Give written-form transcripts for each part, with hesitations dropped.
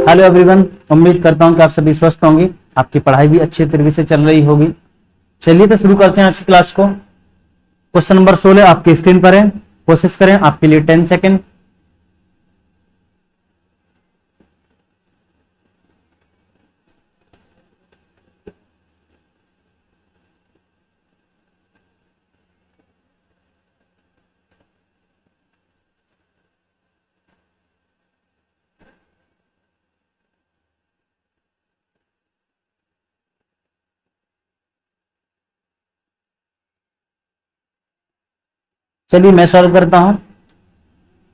Hello everyone, उम्मीद करता हूं कि आप सभी स्वस्थ होंगे, आपकी पढ़ाई भी अच्छे तरीके से चल रही होगी। चलिए तो शुरू करते हैं आज की क्लास को। क्वेश्चन नंबर 16 आपकी स्क्रीन पर है। कोशिश करें, आपके लिए 10 सेकेंड। चलिए मैं सॉल्व करता हूं।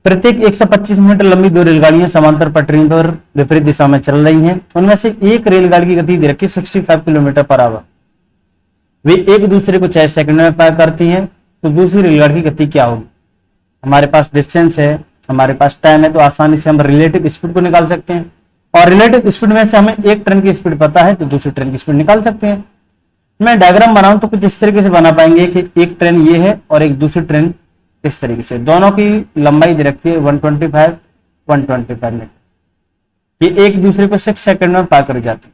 प्रत्येक 125 मीटर लंबी दो रेलगाड़ियां समांतर पटरियों पर विपरीत दिशा में चल रही हैं। उनमें से एक रेलगाड़ी की गति दे रखी 65 किलोमीटर पर आवर। वे एक दूसरे को 4 सेकंड में पार करती हैं, तो दूसरी रेलगाड़ी की गति क्या होगी? हमारे पास डिस्टेंस है, हमारे पास टाइम है, तो आसानी से हम रिलेटिव स्पीड को निकाल सकते हैं। और रिलेटिव स्पीड में से हमें एक ट्रेन की स्पीड पता है, तो दूसरी ट्रेन की स्पीड निकाल सकते हैं। मैं डायग्राम बनाऊं तो कुछ इस तरीके से बना पाएंगे कि एक ट्रेन ये है और एक दूसरी ट्रेन इस तरीके से। दोनों की लंबाई दे रखी है 125 मीटर। ये एक दूसरे को 6 सेकंड में पार कर जाती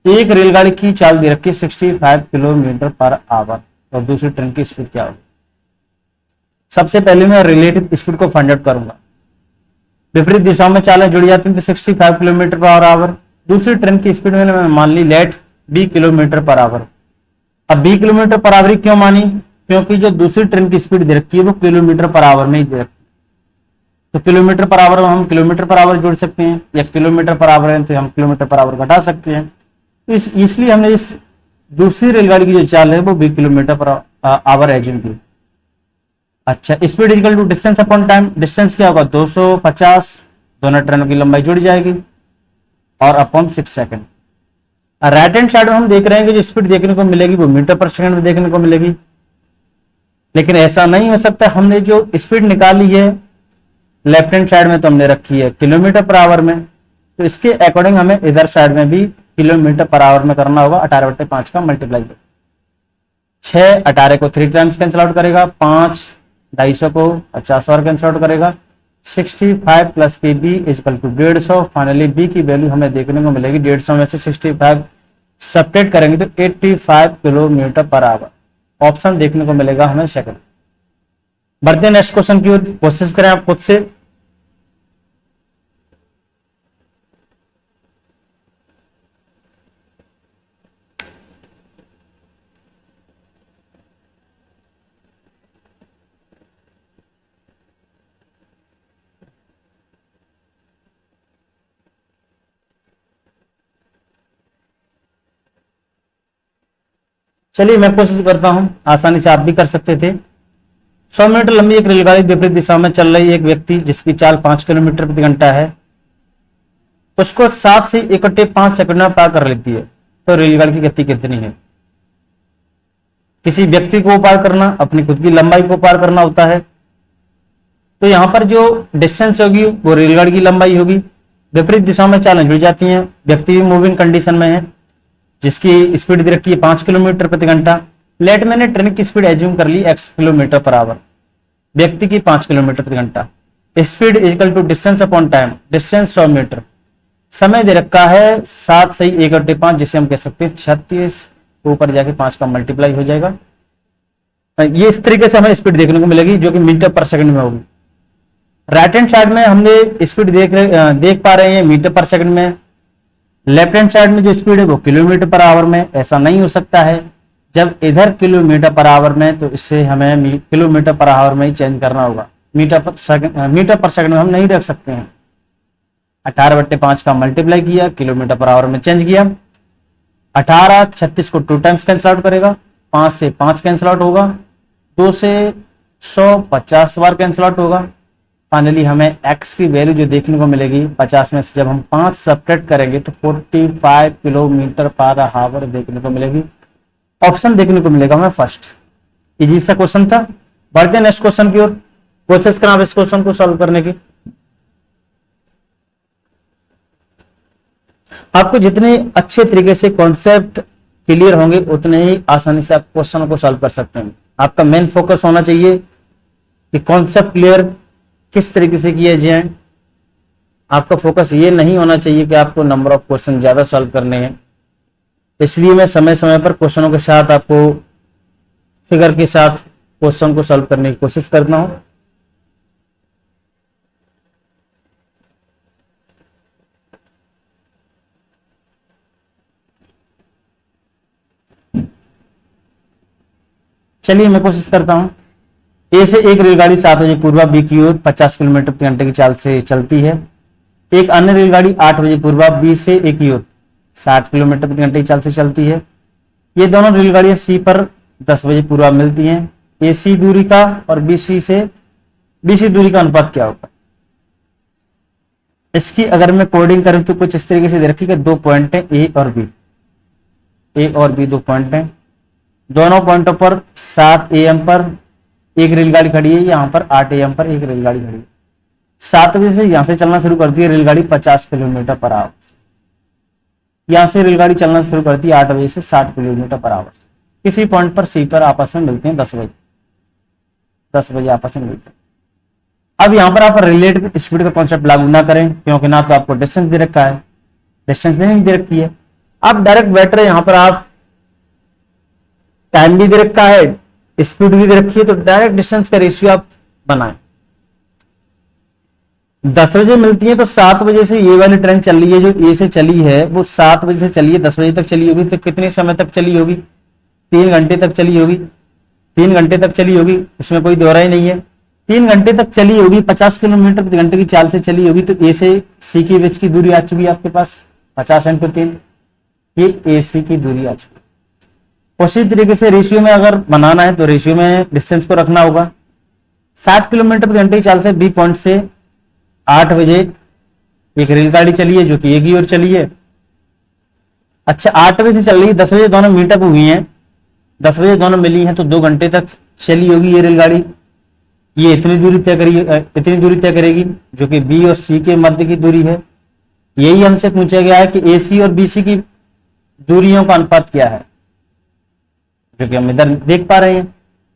है। एक रेलगाड़ी की चाल दे रखी है 65 किलोमीटर पर आवर, और दूसरी ट्रेन की स्पीड क्या होगी? सबसे पहले मैं रिलेटिव स्पीड को फाइंड आउट करूंगा। विपरीत दिशाओं में चालें जुड़ जाती हैं तो 65 किलोमीटर पर आवर। दूसरी ट्रेन की स्पीड में मान ली लेट 20 किलोमीटर पर आवर। अब 20 किलोमीटर पर आवर क्यों मानी? क्योंकि जो दूसरी ट्रेन की स्पीड दे रखी है वो किलोमीटर पर आवर में ही दे रखी है। तो किलोमीटर पर आवर हम किलोमीटर पर आवर जोड़ सकते हैं, या किलोमीटर पर आवर है तो हम किलोमीटर पर आवर घटा सकते हैं। इसलिए हमने इस दूसरी रेलगाड़ी की जो चाल है वो 20 किलोमीटर पर आवर एज्यूम की। अच्छा, speed equal to distance upon time. Distance क्या होगा? 250। दोनों ट्रेनों की लंबाई जुड़ जाएगी और upon 6 second. Right hand side में हम देख रहे हैं कि जो स्पीड देखने को मिलेगी वो मीटर पर सेकंड में देखने को मिलेगी, लेकिन ऐसा नहीं हो सकता। हमने जो स्पीड निकाली है लेफ्ट हैंड साइड में तो हमने रखी है किलोमीटर पर आवर में, तो इसके अकॉर्डिंग हमें इधर साइड में भी किलोमीटर पर आवर में करना होगा। 18/5 का मल्टीप्लाई 6 18 को 3 टाइम्स कैंसिल आउट करेगा, 5 250 को 50 बार कैंसिल आउट करेगा। 65 प्लस के B equal to 150। Finally B की वैल्यू हमें देखने को मिलेगी 150 में से 65 सब्ट्रैक्ट करेंगे तो 85 किलोमीटर पर आवर। ऑप्शन देखने को मिलेगा हमें सेकंड। बढ़ते हैं नेक्स्ट क्वेश्चन की ओर। कोशिश करें आप खुद से। चलिए मैं कोशिश करता हूं, आसानी से आप भी कर सकते थे। 100 मीटर लंबी एक रेलगाड़ी विपरीत दिशा में चल रही एक व्यक्ति जिसकी चाल 5 किलोमीटर प्रति घंटा है, उसको 7 से इकट्ठे 5 सेकंड में पार कर लेती है, तो रेलगाड़ी की गति कितनी है? किसी व्यक्ति को पार करना अपनी खुद की लंबाई को पार करना होता है, तो यहां पर जो डिस्टेंस होगी वो रेलगाड़ी की लंबाई होगी। विपरीत दिशा में चालें जुड़ जाती हैं। व्यक्ति भी मूविंग कंडीशन में है जिसकी स्पीड दे रखी है 5 किलोमीटर प्रति घंटा। लेट मैंने ट्रेन की स्पीड एज्यूम कर ली x किलोमीटर पर आवर, व्यक्ति की 5 किलोमीटर प्रति घंटा। Speed equal to distance upon time. Distance 100 metre, समय दे रखा है 7 से 1/5, जिसे हम कह सकते हैं 36। ऊपर जाके 5 का मल्टीप्लाई हो जाएगा। ये इस तरीके से हमें स्पीड देखने को मिलेगी जो कि मीटर पर सेकंड में होगी। राइट हैंड साइड में हमने स्पीड देख पा रहे हैं मीटर पर सेकंड में। लेफ्ट हैंड साइड में जो स्पीड है वो किलोमीटर पर आवर में। ऐसा नहीं हो सकता है, जब इधर किलोमीटर पर आवर में तो इससे हमें किलोमीटर पर आवर में ही चेंज करना होगा। मीटर पर सेकंड में हम नहीं रख सकते हैं। 18/5 का मल्टीप्लाई किया, किलोमीटर पर आवर में चेंज किया। 18 36 को 2 टाइम्स कैंसिल आउट करेगा, 5 से 5 कैंसिल आउट होगा, 2 से 100 50 बार कैंसिल आउट होगा। फाइनली हमें x की वैल्यू जो देखने को मिलेगी 50 में से जब हम 5 सब्ट्रैक्ट करेंगे तो 45 किलोमीटर पर आवर देखने को मिलेगी। ऑप्शन देखने को मिलेगा हमें फर्स्ट। इजी सा क्वेश्चन था। बढ़ते हैं नेक्स्ट क्वेश्चन की ओर। कोशिश करें आप इस क्वेश्चन को सॉल्व करने की। आपको जितने अच्छे तरीके से कॉन्सेप्ट क्लियर होंगे उतने ही आसानी से आप क्वेश्चन को सॉल्व कर सकते हैं। आपका मेन फोकस होना चाहिए कि कॉन्सेप्ट क्लियर किस तरीके से किया जाए। आपका फोकस ये नहीं होना चाहिए कि आपको नंबर ऑफ क्वेश्चन ज्यादा सॉल्व करने हैं। इसलिए मैं समय समय पर क्वेश्चनों के साथ आपको फिगर के साथ क्वेश्चन को सॉल्व करने की कोशिश करता हूं। चलिए मैं कोशिश करता हूं। ए से एक रेलगाड़ी 7 बजे पूर्वा बी की ओर 50 किलोमीटर प्रति घंटे की चाल से चलती है। एक अन्य रेलगाड़ी 8 बजे पूर्वा बी से ए की ओर 60 किलोमीटर प्रति घंटे की चाल से चलती है। ये दोनों रेलगाड़ियां सी पर 10 बजे पूर्वा मिलती हैं। ए सी दूरी का और बी सी दूरी का अनुपात क्या होगा? इसकी अगर मैं कोडिंग करूं तो कुछ इस तरीके से दे रखी कि 2 पॉइंट है ए और बी, ए और बी 2 पॉइंट हैं। दोनों पॉइंटों पर 7 AM पर एक रेलगाड़ी खड़ी है, यहां पर 8 AM पर एक रेलगाड़ी खड़ी है। 7 बजे से यहां से चलना शुरू करती है रेलगाड़ी 50 किलोमीटर पर आवर। यहां से रेलगाड़ी चलना शुरू करती है 8 बजे से 60 किलोमीटर पर आवर। किसी पॉइंट पर सी पर आपस में मिलते हैं 10 बजे, 10 बजे आपस में मिलते हैं। अब यहां पर आप रिलेटिव स्पीड का कॉन्सेप्ट लागू ना करें, क्योंकि ना तो आपको डिस्टेंस दे रखा है, डिस्टेंस नहीं दे रखी है। आप डायरेक्ट बेटर यहां पर आप टाइम भी दे रखा है, स्पीड भी दे रखी है, तो डायरेक्ट डिस्टेंस का रेशियो आप बनाएं। 10 बजे मिलती है तो 7 बजे से ये वाली ट्रेन चल रही है, जो ए से चली है वो 7 बजे से चली है, 10 बजे तक चली होगी, तो कितने समय तक चली होगी? 3 घंटे तक चली होगी। 3 घंटे तक चली होगी, इसमें कोई दोहरा ही नहीं है। 3 घंटे तक चली होगी, 50 किलोमीटर प्रति घंटे की चाल से चली होगी, तो ए से सी के बीच की दूरी आ चुकी है आपके पास 50 × 3, ये ए सी की दूरी आ चुकी है। उसी तरीके से रेशियो में अगर बनाना है तो रेशियो में डिस्टेंस को रखना होगा। 60 किलोमीटर प्रति घंटे की चाल से बी पॉइंट से 8 बजे एक रेलगाड़ी चली है जो कि ए की ओर चली है। अच्छा, 8 बजे से चल रही है, 10 बजे दोनों मीटअप हुई हैं, 10 बजे दोनों मिली हैं, तो 2 घंटे तक चली होगी ये रेलगाड़ी। ये इतनी दूरी तय करेगी जो कि बी और सी के मध्य की दूरी है। यही हमसे पूछा गया है कि ए सी और बी सी की दूरियों का अनुपात क्या है, जो कि हम इधर देख पा रहे हैं।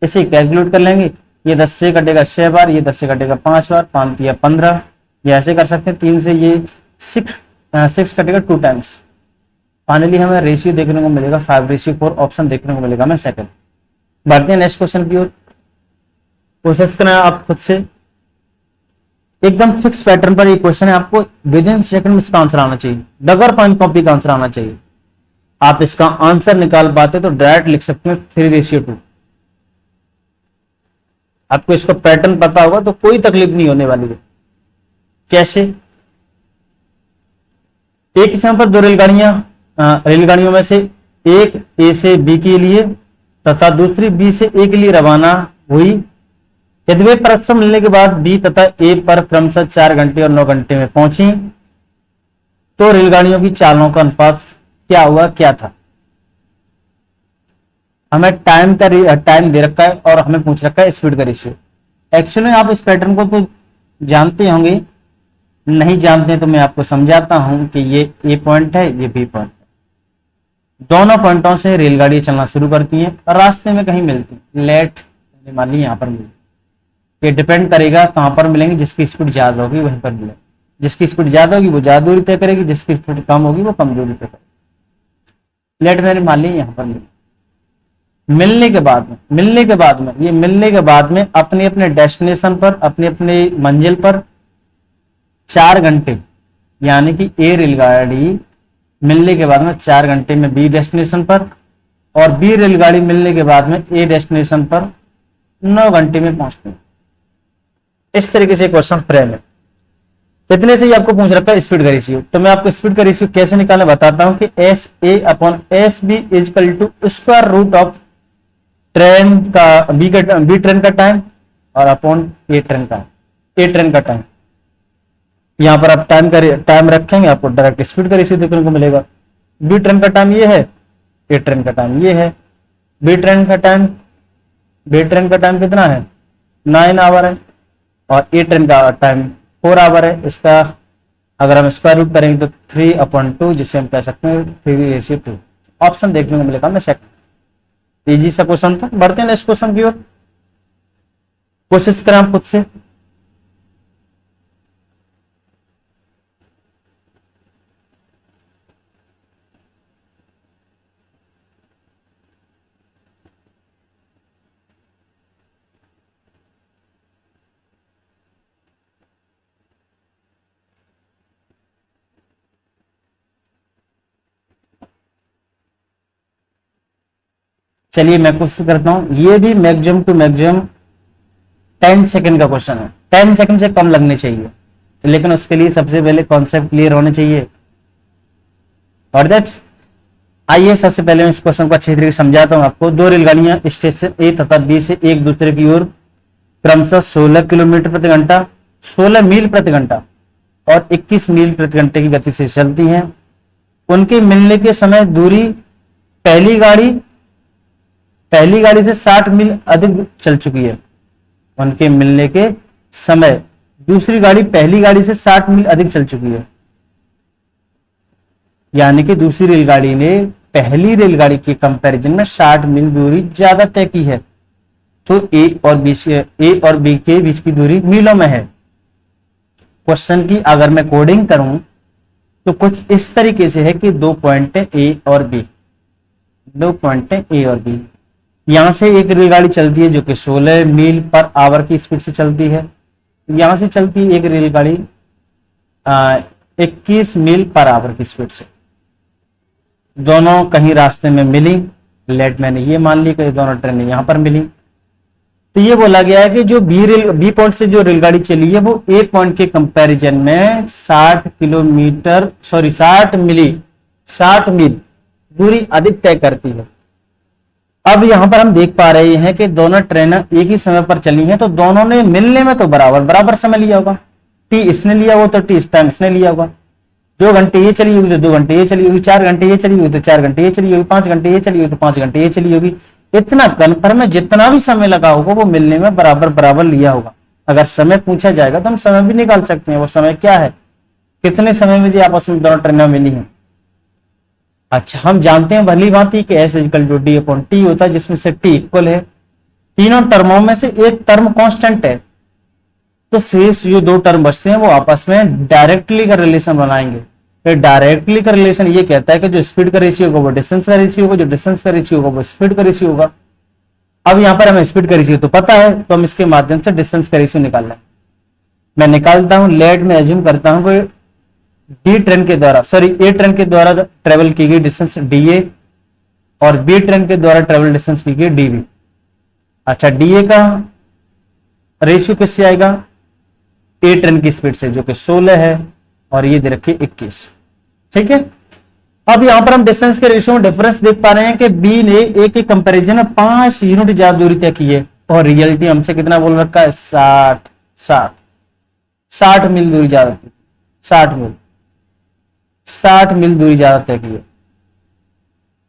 इसे कैलकुलेट कर लेंगे। ये 10 से कटेगा 6 बार, ये 10 से कटेगा 5 बार, 5 या 15, ये ऐसे कर सकते हैं। 3 से ये 6 कटेगा 2 टाइम्स। फाइनली हमें रेशियो देखने को मिलेगा 5:4 ऑप्शन देखने को मिलेगा हमें सेकंड। बढ़ते हैं नेक्स्ट क्वेश्चन की ओर। कोशिश करना आप खुद से, एकदम फिक्स पैटर्न पर ये क्वेश्चन है, आपको विद इन सेकंड में इसका आंसर आना चाहिए, बगैर पॉइंट कॉपी का आंसर आना चाहिए। आप इसका आंसर निकाल पाते तो डायरेक्ट लिख सकते हैं 3:2। आपको इसका पैटर्न पता होगा तो कोई तकलीफ नहीं होने वाली है। कैसे? एक ही समय पर 2 रेलगाड़ियों में से एक ए से बी के लिए तथा दूसरी बी से ए के लिए रवाना हुई। यदि वे परस्पर मिलने के बाद बी तथा ए पर क्रमशः 4 घंटे और 9 घंटे में पहुंची, तो रेलगाड़ियों की चालों का अनुपात क्या हुआ, क्या था? हमें टाइम दे रखा है और हमें पूछ रखा है स्पीड का रेशियो। एक्चुअली आप इस पैटर्न को तो जानते होंगे, नहीं जानते तो मैं आपको समझाता हूं कि ये ए पॉइंट है, ये बी पॉइंट है। दोनों पॉइंटों से रेलगाड़ियां चलना शुरू करती हैं और रास्ते में कहीं मिलती हैं। लेट मान ली यहां पर मिलती, ये डिपेंड करेगा कहां पर मिलेंगे। जिसकी स्पीड ज्यादा होगी वहीं पर मिलेगी, जिसकी स्पीड ज्यादा होगी वो ज्यादा दूरी तय करेगी, जिसकी स्पीड कम होगी वो कम दूरी तय करेगी। लेट मैंने मान ली यहां पर मिली। मिलने के बाद में अपने अपने डेस्टिनेशन पर, अपने अपने मंजिल पर 4 घंटे, यानी कि ए रेलगाड़ी मिलने के बाद में 4 घंटे में बी डेस्टिनेशन पर, और बी रेलगाड़ी मिलने के बाद में ए डेस्टिनेशन पर 9 घंटे में पहुंचते हैं। इस तरीके से क्वेश्चन फ्रेम है। इतने से ही आपको पूछ रखा है स्पीड का रेशियो। तो मैं आपको स्पीड का रेशियो कैसे निकालना बताता हूं कि S A upon S B is equal to square root of train का बी ट्रेन का टाइम और अपॉन ए ट्रेन का टाइम। यहां पर आप टाइम रखेंगे, आपको डायरेक्ट स्पीड का रेशियो देखने को मिलेगा। बी ट्रेन का टाइम ये है, ए ट्रेन का टाइम ये है। बी ट्रेन का टाइम कितना है? 9 आवर है, और ए ट्रेन का टाइम 4 आवर है। इसका अगर हम स्क्वायर रूट करेंगे तो 3/2, जिसे हम कह सकते हैं 3:2 ऑप्शन देखने को मिलेगा हमें सेकंड। इजी सा क्वेश्चन था। बढ़ते हैं नेक्स्ट क्वेश्चन की ओर। कोशिश करें आप खुद से। चलिए मैं कोशिश करता हूं, ये भी मैक्सिमम टू मैक्सिमम 10 सेकंड का क्वेश्चन है, 10 सेकंड से कम लगने चाहिए, लेकिन उसके लिए सबसे पहले कॉन्सेप्ट क्लियर होने चाहिए। और दैट आइए सबसे पहले मैं इस क्वेश्चन को अच्छी तरीके से समझाता हूं आपको। दो रेलगाड़ियां स्टेशन ए तथा बी से एक दूसरे की ओर क्रमशः 16 किलोमीटर प्रति घंटा, 16 मील प्रति घंटा और 21 मील प्रति घंटे की गति से चलती हैं। उनके मिलने के समय दूरी पहली गाड़ी से 60 मील अधिक चल चुकी है। उनके मिलने के समय दूसरी गाड़ी पहली गाड़ी से 60 मील अधिक चल चुकी है, यानी कि दूसरी रेलगाड़ी ने पहली रेलगाड़ी के कंपैरिजन में 60 मील दूरी ज्यादा तय की है। तो ए और बी के बीच की दूरी मीलों में है। क्वेश्चन की अगर मैं कोडिंग करूं तो कुछ इस तरीके से है कि 2 पॉइंट है ए और बी, 2 पॉइंट है ए और बी। यहां से एक रेलगाड़ी चलती है जो कि 16 मील पर आवर की स्पीड से चलती है। यहां से चलती है एक रेलगाड़ी 21 मील पर आवर की स्पीड से। दोनों कहीं रास्ते में मिली, लेट मैंने ये मान ली कि दोनों ट्रेनें यहां पर मिली। तो ये बोला गया है कि जो बी पॉइंट से जो रेलगाड़ी चली है वो ए पॉइंट के कंपैरिजन में 60 मील दूरी अधिक तय करती है। अब यहां पर हम देख पा रहे हैं कि दोनों ट्रेनें एक ही समय पर चली हैं, तो दोनों ने मिलने में तो बराबर समय लिया होगा। टी इसने लिया हो तो टी इस टाइम इसने लिया होगा। 2 घंटे ये चली होगी तो 2 घंटे ये चली होगी, 4 घंटे ये चली होगी तो 4 घंटे ये चली होगी, 5 घंटे ये चली होगी तो 5 घंटे ये चली होगी। इतना कन्फर्म है, जितना भी समय लगा होगा वो मिलने में बराबर लिया होगा। अगर समय पूछा जाएगा तो हम समय भी निकाल सकते हैं। वो समय क्या है, कितने समय में जी आपस में दोनों ट्रेनें मिली हैं। अच्छा, हम जानते हैं भली भांति कि S equal to D upon T होता है, जिसमें से टी इक्वल है। तीनों टर्मों में से एक टर्म कांस्टेंट है, तो शेष जो 2 टर्म बचते हैं वो आपस में डायरेक्टली का रिलेशन बनाएंगे। डायरेक्टली का रिलेशन ये कहता है कि जो स्पीड का रेशियो होगा वो डिस्टेंस का रेशियो होगा, जो डिस्टेंस का रेशियो होगा वो स्पीड का रेशियो होगा। अब यहां पर हमें स्पीड का रेशियो तो पता है, तो हम इसके माध्यम से डिस्टेंस का रेशियो निकाल लें। मैं निकालता हूं, लेट में एज्यूम करता हूं कि ए ट्रेन के द्वारा ट्रेवल की गई डिस्टेंस डीए और बी ट्रेन के द्वारा ट्रेवल डिस्टेंस की गई डीबी। अच्छा, डीए का रेशियो किससे आएगा, ए ट्रेन की स्पीड से जो कि 16 है और ये दे रखी 21। ठीक है, अब यहां पर हम डिस्टेंस के रेशियो में डिफरेंस देख पा रहे हैं कि बी ने ए के कंपैरिजन में 5 यूनिट ज्यादा दूरी तय की है और रियलिटी हमसे कितना बोल रखा है, 60 मील दूरी ज्यादा थी, 60 मील दूरी ज्यादा तय की है,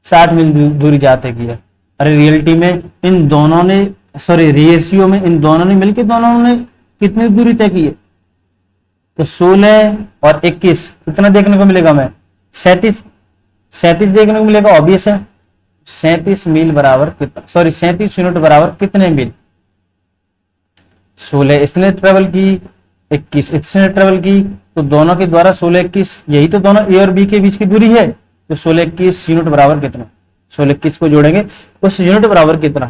60 मील दूरी ज्यादा तय की है। अरे रियलिटी में इन दोनों ने रेशियो में इन दोनों ने मिलकर दोनों ने कितनी दूरी तय की है, तो 16 और 21 कितना देखने को मिलेगा, हमें 37 देखने को मिलेगा। ऑब्वियस है 37 मील बराबर कितना, 37 यूनिट बराबर कितने मील, 16 इसने ट्रेवल की, 21 इसने ट्रेवल की, तो दोनों के द्वारा 16-21, यही तो दोनों ए और बी के बीच की दूरी है। तो 16-21 यूनिट बराबर कितना, 16-21 को जोड़ेंगे उस यूनिट बराबर कितना,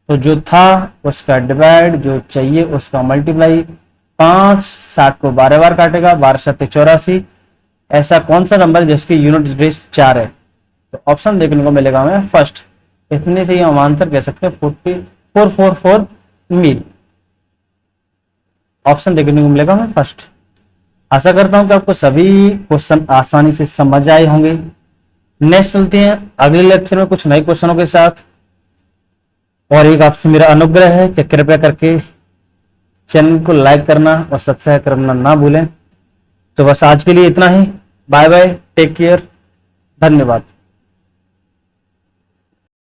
तो जो था उसका डिवाइड, जो चाहिए उसका मल्टीप्लाई। 5 60 को 12 बार काटेगा, 12 7 84। ऐसा कौन सा नंबर जिसकी यूनिट बेस 4 है, तो ऑप्शन देखने को मिलेगा हमें फर्स्ट। इतने से हम आंसर कह सकते हैं 4444 मील। ऑप्शन देखने को मिलेगा हमें फर्स्ट। आशा करता हूं कि आपको सभी क्वेश्चन आसानी से समझ आए होंगे। नेक्स्ट चलते हैं अगले लेक्चर में कुछ नए क्वेश्चनों के साथ। और एक आपसे मेरा अनुग्रह है कि कृपया करके चैनल को लाइक करना और सब्सक्राइब करना ना भूलें। तो बस आज के लिए इतना ही। बाय बाय, टेक केयर, धन्यवाद।